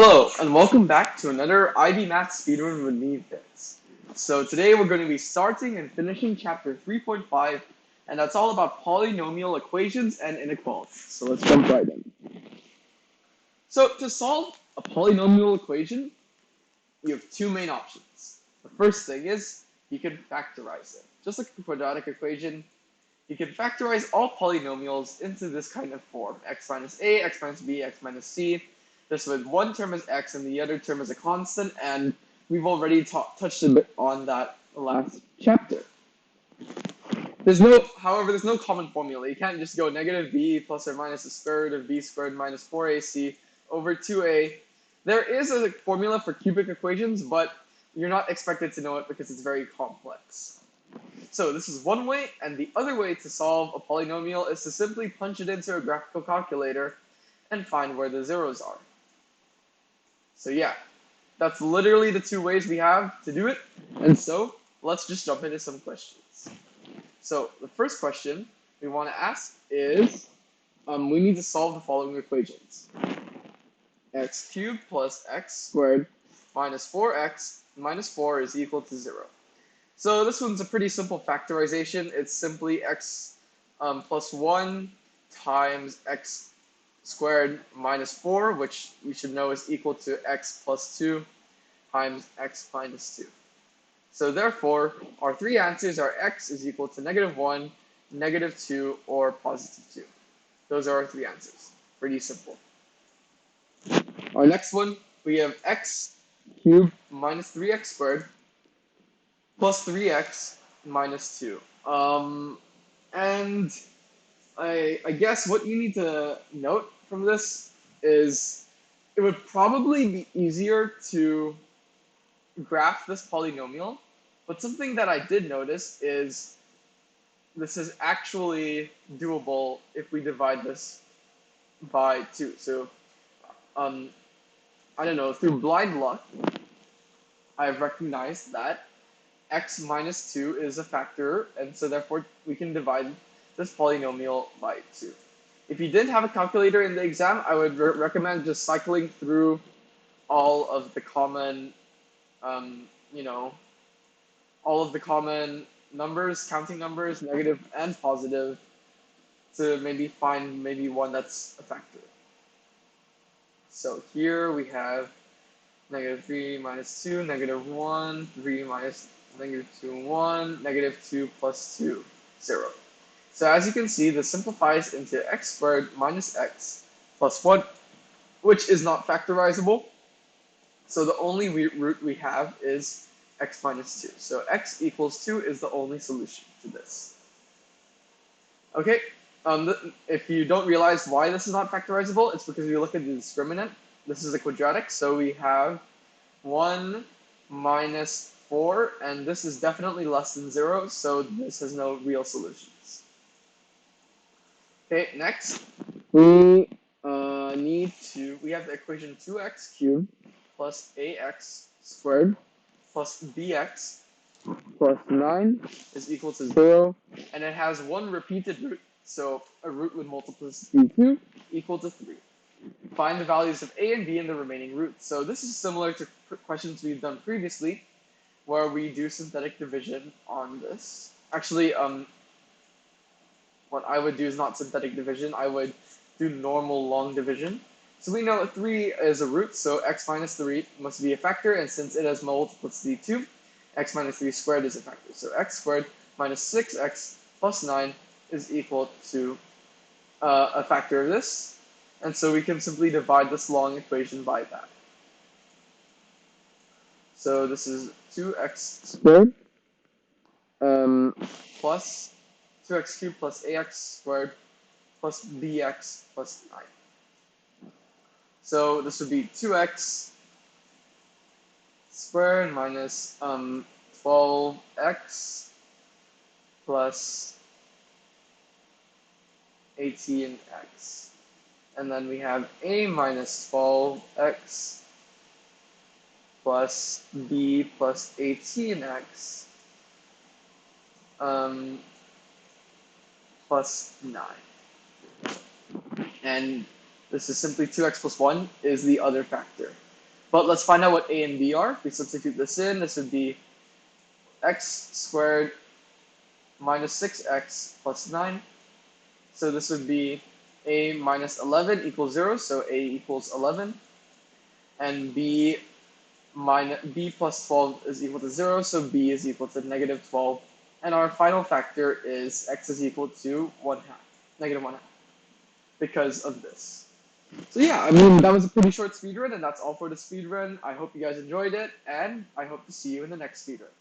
Hello, and welcome back to another IB Math Speedrun with me, Vince. So today we're going to be starting and finishing chapter 3.5, and that's all about polynomial equations and inequalities. So let's jump right in. So to solve a polynomial equation, you have two main options. The first thing is you can factorize it. Just like the quadratic equation, you can factorize all polynomials into this kind of form: x minus a, x minus b, x minus c. This with one term as x and the other term as a constant, and we've already touched a bit on that last chapter. However, there's no common formula. You can't just go negative b plus or minus the square root of b squared minus 4ac over 2a. There is a formula for cubic equations, but you're not expected to know it because it's very complex. So this is one way, and the other way to solve a polynomial is to simply punch it into a graphical calculator and find where the zeros are. So yeah, that's literally the two ways we have to do it. And so let's just jump into some questions. So the first question we want to ask is, we need to solve the following equations. X cubed plus x squared minus 4x minus 4 is equal to 0. So this one's a pretty simple factorization. It's simply x plus 1 times x squared minus 4, which we should know is equal to x plus 2 times x minus 2. So therefore, our three answers are x is equal to -1, -2, or +2. Those are our three answers. Pretty simple. Our next one, we have x cubed minus 3x squared plus 3x minus 2. And I guess what you need to note from this is it would probably be easier to graph this polynomial, but something that I did notice is this is actually doable if we divide this by 2. So, I don't know, through blind luck, I've recognized that x minus 2 is a factor, and so therefore we can divide this polynomial by 2. If you didn't have a calculator in the exam, I would recommend just cycling through all of the common, all of the common numbers, counting numbers, negative and positive, to maybe find one that's a factor. So here we have -3 minus 2, -1, 3 minus -2, 1, -2 plus 2, 0. So as you can see, this simplifies into x squared minus x plus 1, which is not factorizable. So the only root we have is x minus 2. So x equals 2 is the only solution to this. Okay, if you don't realize why this is not factorizable, it's because you look at the discriminant. This is a quadratic, so we have 1 minus 4, and this is definitely less than 0, so this has no real solutions. Okay, next, we have the equation 2x cubed plus ax squared plus bx plus 9 is equal to 0, and it has one repeated root, so a root with multiplicity 2 equal to 3. Find the values of a and b in the remaining roots. So this is similar to questions we've done previously, where we do synthetic division on this. Actually, what I would do is not synthetic division, I would do normal long division. So we know 3 is a root, so x minus 3 must be a factor, and since it has multiplicity 2, x minus 3 squared is a factor. So x squared minus 6x plus 9 is equal to a factor of this, and so we can simply divide this long equation by that. So this is 2x squared plus 2x cubed plus ax squared plus bx plus 9. So this would be 2x squared minus 12x plus 18x. And then we have a minus 12x plus b plus 18x plus 9. And this is simply 2x plus 1 is the other factor. But let's find out what a and b are. If we substitute this in, this would be x squared minus 6x plus 9. So this would be a minus 11 equals 0, so a equals 11. And b plus 12 is equal to 0, so b is equal to negative 12. And our final factor is x is equal to 1/2, negative 1/2, because of this. So yeah, I mean, that was a pretty short speedrun, and that's all for the speedrun. I hope you guys enjoyed it, and I hope to see you in the next speedrun.